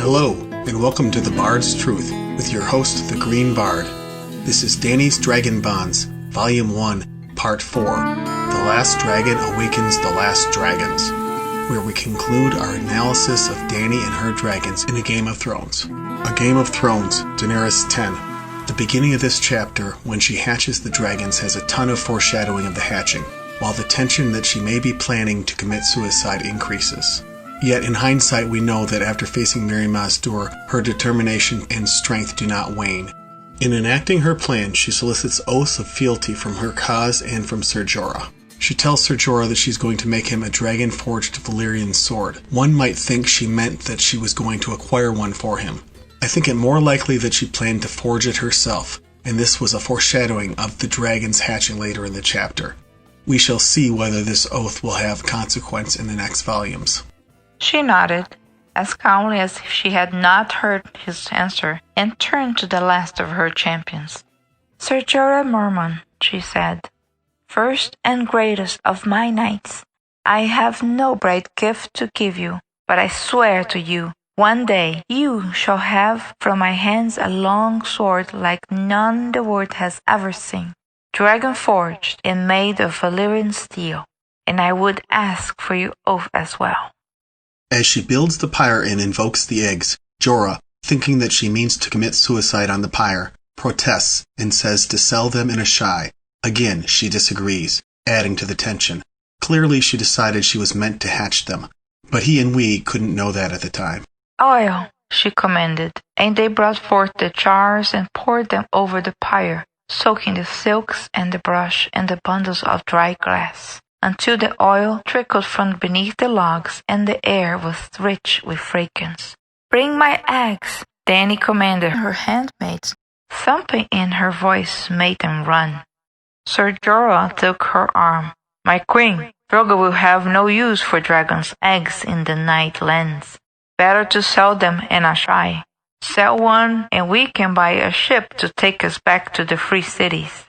Hello, and welcome to The Bard's Truth with your host, the Green Bard. This is Dany's Dragon Bonds, Volume 1, Part 4, The Last Dragon Awakens the Last Dragons, where we conclude our analysis of Dany and her dragons in A Game of Thrones. A Game of Thrones, Daenerys 10. The beginning of this chapter, when she hatches the dragons, has a ton of foreshadowing of the hatching, while the tension that she may be planning to commit suicide increases. Yet in hindsight we know that after facing Mirri Maz Duur, her determination and strength do not wane. In enacting her plan, she solicits oaths of fealty from her cause and from Ser Jorah. She tells Ser Jorah that she's going to make him a dragon-forged Valyrian sword. One might think she meant that she was going to acquire one for him. I think it more likely that she planned to forge it herself, and this was a foreshadowing of the dragons hatching later in the chapter. We shall see whether this oath will have consequence in the next volumes. She nodded, as calmly as if she had not heard his answer, and turned to the last of her champions. Ser Jorah Mormont, she said, first and greatest of my knights, I have no bright gift to give you, but I swear to you, one day you shall have from my hands a long sword like none the world has ever seen, dragon-forged and made of Valyrian steel, and I would ask for your oath as well. As she builds the pyre and invokes the eggs, Jorah, thinking that she means to commit suicide on the pyre, protests and says to sell them in a shy. Again, she disagrees, adding to the tension. Clearly she decided she was meant to hatch them, but he and we couldn't know that at the time. Oil, she commanded, and they brought forth the jars and poured them over the pyre, soaking the silks and the brush and the bundles of dry grass, until the oil trickled from beneath the logs and the air was rich with fragrance. "Bring my eggs," Dany commanded her handmaids. Something in her voice made them run. Ser Jorah took her arm. "My queen, Drogo will have no use for dragons' eggs in the night lands. Better to sell them in a shy. Sell one and we can buy a ship to take us back to the free cities.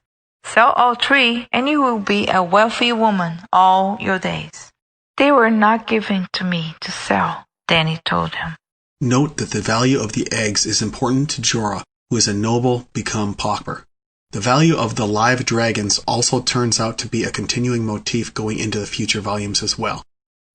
Sell all three, and you will be a wealthy woman all your days." "They were not given to me to sell," Dany told him. Note that the value of the eggs is important to Jorah, who is a noble become pauper. The value of the live dragons also turns out to be a continuing motif going into the future volumes as well.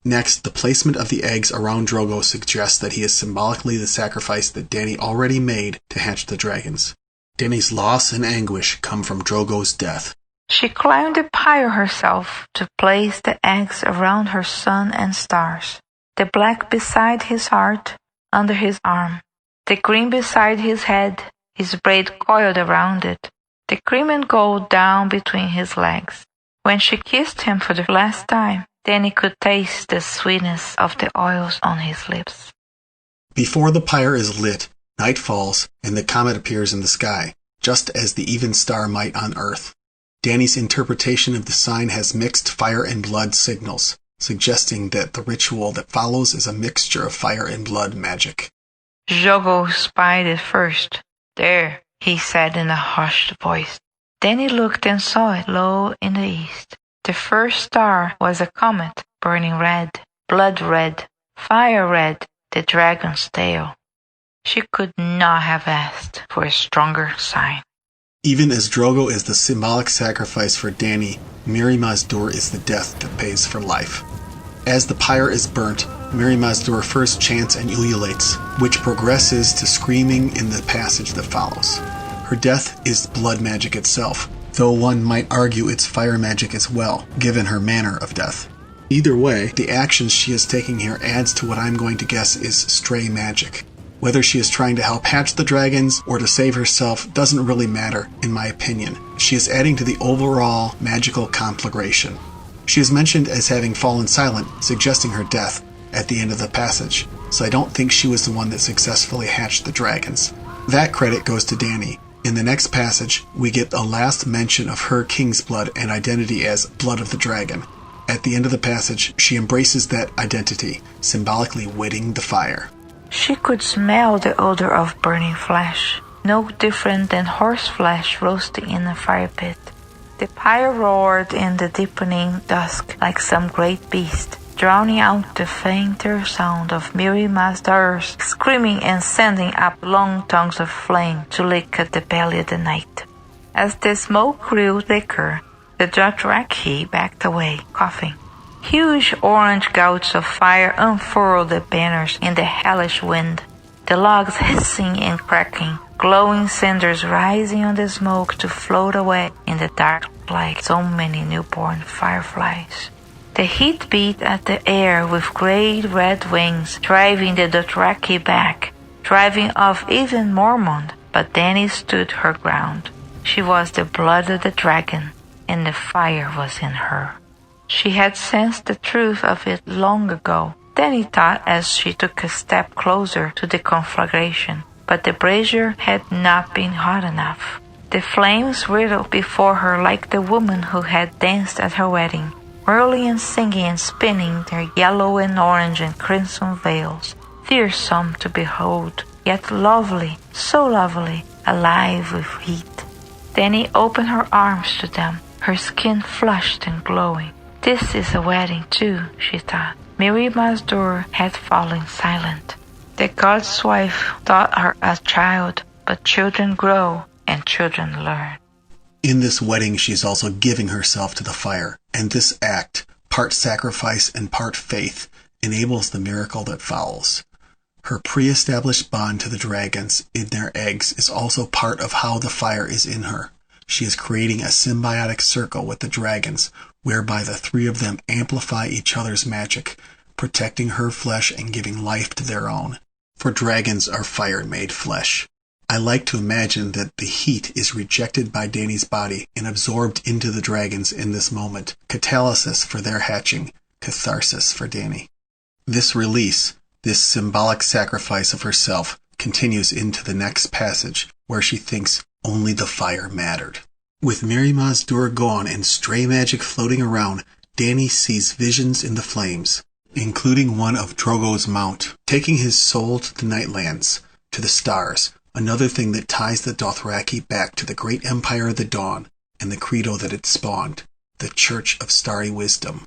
Next, the placement of the eggs around Drogo suggests that he is symbolically the sacrifice that Dany already made to hatch the dragons. Dany's loss and anguish come from Drogo's death. She climbed the pyre herself to place the eggs around her sun and stars, the black beside his heart, under his arm, the green beside his head, his braid coiled around it, the cream and gold down between his legs. When she kissed him for the last time, Dany could taste the sweetness of the oils on his lips. Before the pyre is lit, night falls, and the comet appears in the sky, just as the even star might on Earth. Dany's interpretation of the sign has mixed fire and blood signals, suggesting that the ritual that follows is a mixture of fire and blood magic. Drogo spied it first. "There," he said in a hushed voice. Dany looked and saw it low in the east. The first star was a comet, burning red, blood red, fire red, the dragon's tail. She could not have asked for a stronger sign. Even as Drogo is the symbolic sacrifice for Dany, Mirri Maz Duur is the death that pays for life. As the pyre is burnt, Mirri Maz Duur first chants and ululates, which progresses to screaming in the passage that follows. Her death is blood magic itself, though one might argue it's fire magic as well, given her manner of death. Either way, the actions she is taking here adds to what I'm going to guess is stray magic. Whether she is trying to help hatch the dragons or to save herself doesn't really matter, in my opinion. She is adding to the overall magical conflagration. She is mentioned as having fallen silent, suggesting her death, at the end of the passage, so I don't think she was the one that successfully hatched the dragons. That credit goes to Dany. In the next passage, we get a last mention of her Kingsblood and identity as Blood of the Dragon. At the end of the passage, she embraces that identity, symbolically witting the fire. She could smell the odor of burning flesh, no different than horse flesh roasting in a fire pit. The pyre roared in the deepening dusk like some great beast, drowning out the fainter sound of Miri Mazdar's screaming and sending up long tongues of flame to lick at the belly of the night. As the smoke grew thicker, the Dothraki backed away, coughing. Huge orange gouts of fire unfurled the banners in the hellish wind, the logs hissing and cracking, glowing cinders rising on the smoke to float away in the dark like so many newborn fireflies. The heat beat at the air with great red wings, driving the Dothraki back, driving off even Mormont, but Dany stood her ground. She was the blood of the dragon, and the fire was in her. She had sensed the truth of it long ago, Dany thought as she took a step closer to the conflagration, but the brazier had not been hot enough. The flames wriggled before her like the woman who had danced at her wedding, whirling and singing and spinning their yellow and orange and crimson veils, fearsome to behold, yet lovely, so lovely, alive with heat. Dany opened her arms to them, her skin flushed and glowing. This is a wedding too, she thought. Miri Mazdur had fallen silent. The god's wife taught her a child, but children grow and children learn. In this wedding, she is also giving herself to the fire, and this act, part sacrifice and part faith, enables the miracle that follows. Her pre-established bond to the dragons in their eggs is also part of how the fire is in her. She is creating a symbiotic circle with the dragons, whereby the three of them amplify each other's magic, protecting her flesh and giving life to their own. For dragons are fire made flesh. I like to imagine that the heat is rejected by Dany's body and absorbed into the dragons in this moment, catalysis for their hatching, catharsis for Dany. This release, this symbolic sacrifice of herself, continues into the next passage, where she thinks only the fire mattered. With Miri Mazdur gone and stray magic floating around, Dany sees visions in the flames, including one of Drogo's mount, taking his soul to the Nightlands, to the stars, another thing that ties the Dothraki back to the great empire of the Dawn and the credo that it spawned, the Church of Starry Wisdom.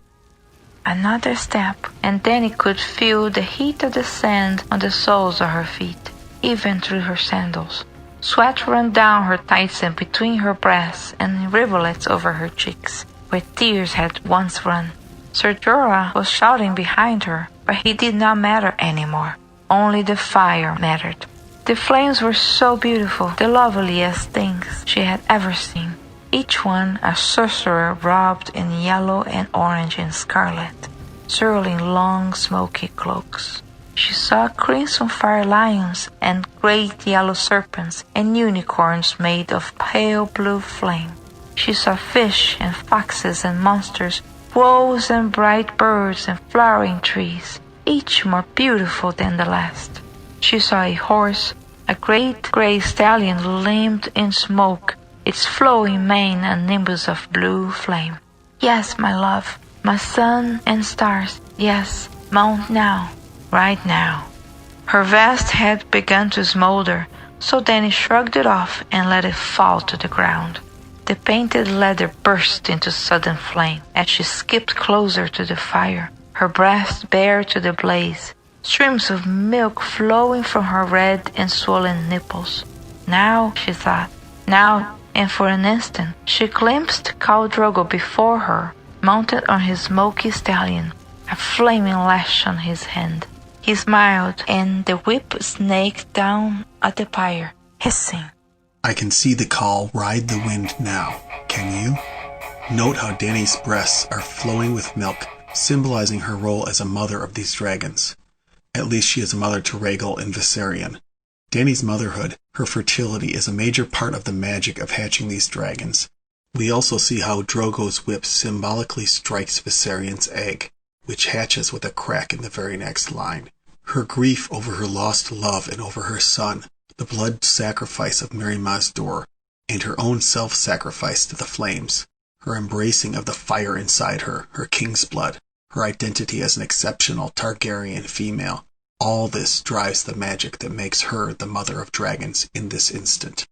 Another step, and Dany could feel the heat of the sand on the soles of her feet, even through her sandals. Sweat ran down her tights and between her breasts and rivulets over her cheeks, where tears had once run. Ser Jorah was shouting behind her, but he did not matter anymore. Only the fire mattered. The flames were so beautiful, the loveliest things she had ever seen. Each one a sorcerer robed in yellow and orange and scarlet, swirling long smoky cloaks. She saw crimson fire lions and great yellow serpents and unicorns made of pale blue flame. She saw fish and foxes and monsters, wolves and bright birds and flowering trees, each more beautiful than the last. She saw a horse, a great grey stallion limned in smoke, its flowing mane a nimbus of blue flame. Yes, my love, my sun and stars, yes, mount now. Right now. Her vest had begun to smolder, so Dany shrugged it off and let it fall to the ground. The painted leather burst into sudden flame as she skipped closer to the fire, her breast bare to the blaze, streams of milk flowing from her red and swollen nipples. Now, she thought, now, and for an instant, she glimpsed Khal Drogo before her, mounted on his smoky stallion, a flaming lash on his hand. He smiled, and the whip snaked down at the pyre, hissing. I can see the call ride the wind now. Can you? Note how Dany's breasts are flowing with milk, symbolizing her role as a mother of these dragons. At least she is a mother to Rhaegal and Viserion. Dany's motherhood, her fertility, is a major part of the magic of hatching these dragons. We also see how Drogo's whip symbolically strikes Viserion's egg, which hatches with a crack in the very next line. Her grief over her lost love and over her son, the blood sacrifice of Miri Mazdur, and her own self-sacrifice to the flames, her embracing of the fire inside her, her king's blood, her identity as an exceptional Targaryen female, all this drives the magic that makes her the mother of dragons in this instant.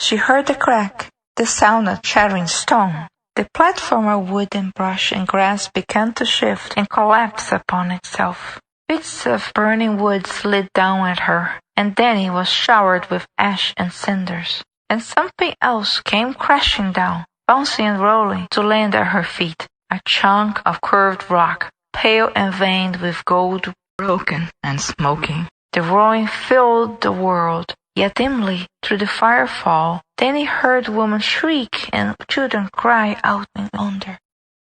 She heard the crack, the sound of shattering stone. The platform of wood and brush and grass began to shift and collapse upon itself. Bits of burning wood slid down at her, and Dany was showered with ash and cinders. And something else came crashing down, bouncing and rolling, to land at her feet, a chunk of curved rock, pale and veined with gold, broken and smoking. The roaring filled the world, yet dimly, through the firefall, Dany heard women shriek and children cry out in wonder.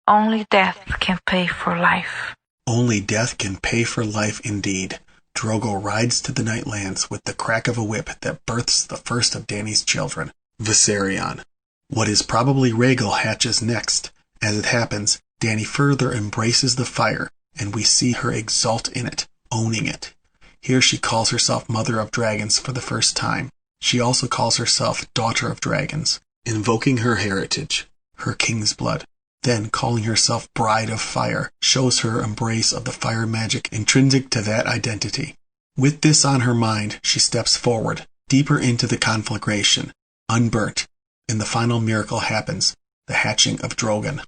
Only death can pay for life. Only death can pay for life indeed. Drogo rides to the Nightlands with the crack of a whip that births the first of Dany's children, Viserion. What is probably Rhaegal hatches next. As it happens, Dany further embraces the fire, and we see her exult in it, owning it. Here she calls herself Mother of Dragons for the first time. She also calls herself Daughter of Dragons, invoking her heritage, her Kingsblood. Then, calling herself Bride of Fire, shows her embrace of the fire magic intrinsic to that identity. With this on her mind, she steps forward, deeper into the conflagration, unburnt, and the final miracle happens, the hatching of Drogon.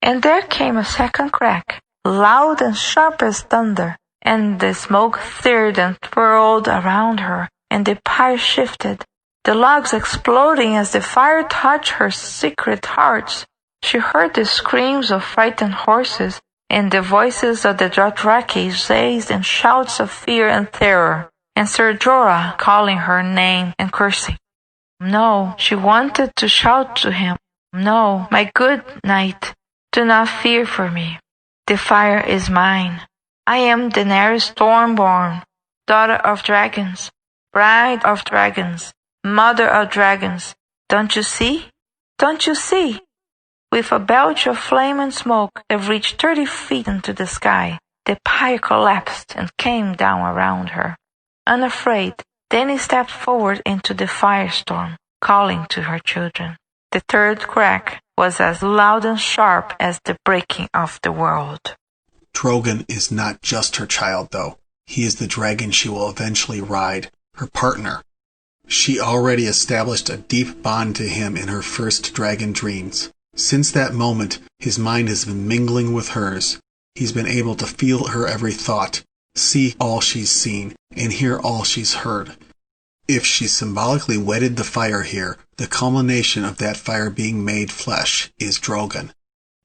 And there came a second crack, loud and sharp as thunder, and the smoke seared and twirled around her, and the pyre shifted, the logs exploding as the fire touched her secret hearts. She heard the screams of frightened horses, and the voices of the Dothraki raised in shouts of fear and terror, and Ser Jorah calling her name and cursing. No, she wanted to shout to him, "No, my good knight, do not fear for me. The fire is mine. I am Daenerys Stormborn, daughter of dragons, bride of dragons, mother of dragons. Don't you see? Don't you see?" With a belch of flame and smoke that reached 30 feet into the sky, the pyre collapsed and came down around her. Unafraid, Dany stepped forward into the firestorm, calling to her children. The third crack was as loud and sharp as the breaking of the world. Drogon is not just her child, though. He is the dragon she will eventually ride, her partner. She already established a deep bond to him in her first dragon dreams. Since that moment, his mind has been mingling with hers. He's been able to feel her every thought, see all she's seen, and hear all she's heard. If she symbolically wedded the fire here, the culmination of that fire being made flesh is Drogon.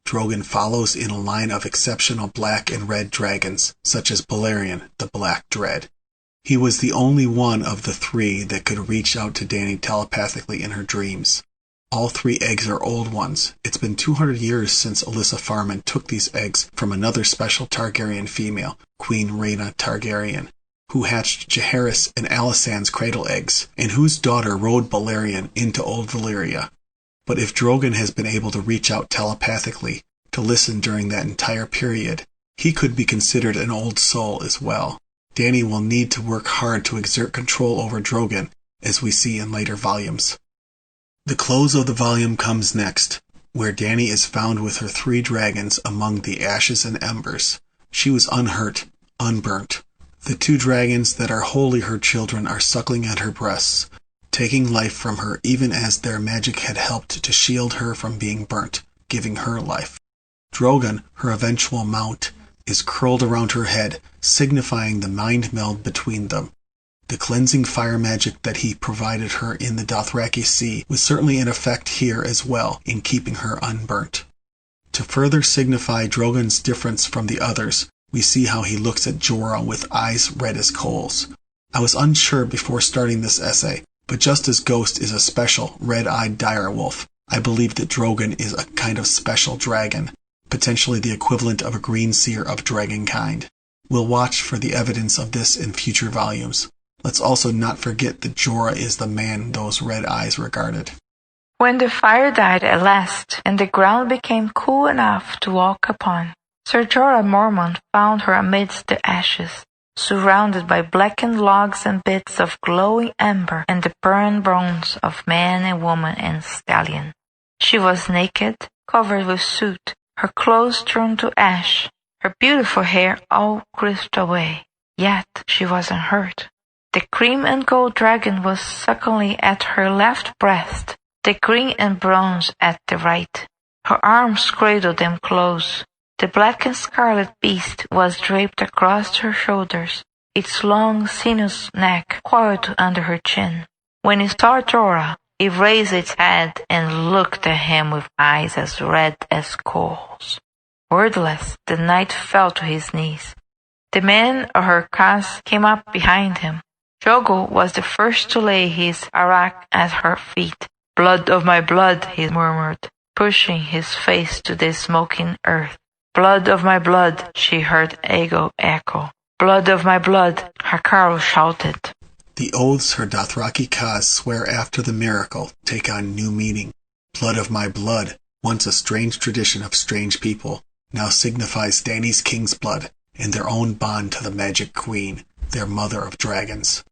Drogon follows in a line of exceptional black and red dragons, such as Balerion, the Black Dread. He was the only one of the three that could reach out to Dany telepathically in her dreams. All 3 eggs are old ones. It's been 200 years since Alyssa Farman took these eggs from another special Targaryen female, Queen Rhaena Targaryen, who hatched Jaehaerys and Alysanne's cradle eggs, and whose daughter rode Balerion into Old Valyria. But if Drogon has been able to reach out telepathically, to listen during that entire period, he could be considered an old soul as well. Dany will need to work hard to exert control over Drogon, as we see in later volumes. The close of the volume comes next, where Dany is found with her 3 dragons among the ashes and embers. She was unhurt, unburnt. The 2 dragons that are wholly her children are suckling at her breasts, taking life from her even as their magic had helped to shield her from being burnt, giving her life. Drogon, her eventual mount, is curled around her head, signifying the mind meld between them. The cleansing fire magic that he provided her in the Dothraki Sea was certainly in effect here as well in keeping her unburnt. To further signify Drogon's difference from the others, we see how he looks at Jorah with eyes red as coals. I was unsure before starting this essay, but just as Ghost is a special, red-eyed direwolf, I believe that Drogon is a kind of special dragon, potentially the equivalent of a green seer of dragonkind. We'll watch for the evidence of this in future volumes. Let's also not forget that Jorah is the man those red eyes regarded. When the fire died at last, and the ground became cool enough to walk upon, Ser Jorah Mormont found her amidst the ashes, surrounded by blackened logs and bits of glowing ember and the burned bones of man and woman and stallion. She was naked, covered with soot, her clothes turned to ash, her beautiful hair all crisped away, yet she wasn't hurt. The cream and gold dragon was suckling at her left breast, the green and bronze at the right. Her arms cradled them close. The black and scarlet beast was draped across her shoulders, its long sinuous neck coiled under her chin. When it saw Jorah, it raised its head and looked at him with eyes as red as coals. Wordless, the knight fell to his knees. The men of her caste came up behind him. Drogo was the first to lay his arak at her feet. "Blood of my blood," he murmured, pushing his face to the smoking earth. "Blood of my blood," she heard Aegon echo. "Blood of my blood," Hakaro shouted. The oaths her Dothraki Khas swear after the miracle take on new meaning. Blood of my blood, once a strange tradition of strange people, now signifies Dany's Kingsblood and their own bond to the Magic Queen, their mother of dragons.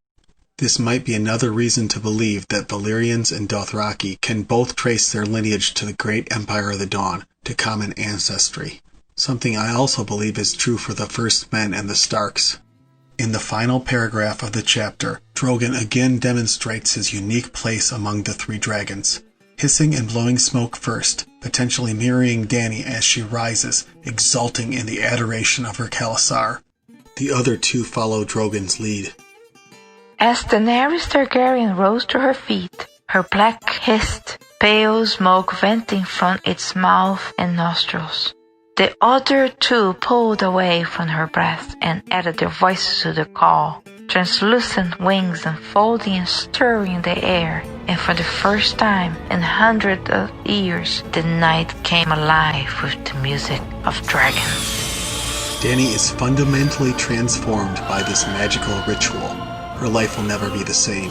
This might be another reason to believe that Valyrians and Dothraki can both trace their lineage to the great Empire of the Dawn, to common ancestry. Something I also believe is true for the First Men and the Starks. In the final paragraph of the chapter, Drogon again demonstrates his unique place among the three dragons, hissing and blowing smoke first, potentially mirroring Dany as she rises, exulting in the adoration of her khalasar. The other two follow Drogon's lead. As Daenerys Targaryen rose to her feet, her black hissed, pale smoke venting from its mouth and nostrils. The other two pulled away from her breath and added their voices to the call, translucent wings unfolding and stirring in the air, and for the first time in hundreds of years, the night came alive with the music of dragons. Dany is fundamentally transformed by this magical ritual. Her life will never be the same.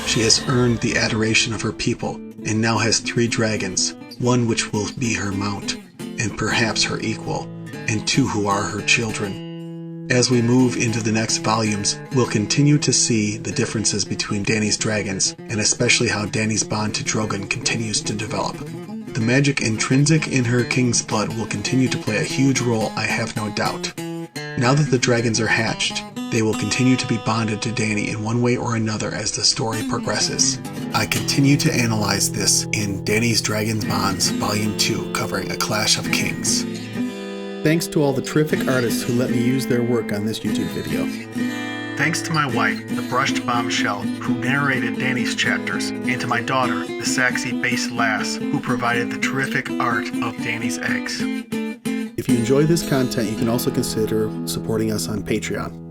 She has earned the adoration of her people, and now has 3 dragons, one which will be her mount, and perhaps her equal, and 2 who are her children. As we move into the next volumes, we'll continue to see the differences between Dany's dragons, and especially how Dany's bond to Drogon continues to develop. The magic intrinsic in her king's blood will continue to play a huge role, I have no doubt. Now that the dragons are hatched, they will continue to be bonded to Dany in one way or another as the story progresses. I continue to analyze this in Dany's Dragon Bonds Volume 2, covering A Clash of Kings. Thanks to all the terrific artists who let me use their work on this YouTube video. Thanks to my wife, the brushed bombshell, who narrated Dany's chapters, and to my daughter, the Saxy-based lass, who provided the terrific art of Dany's eggs. If you enjoy this content, you can also consider supporting us on Patreon.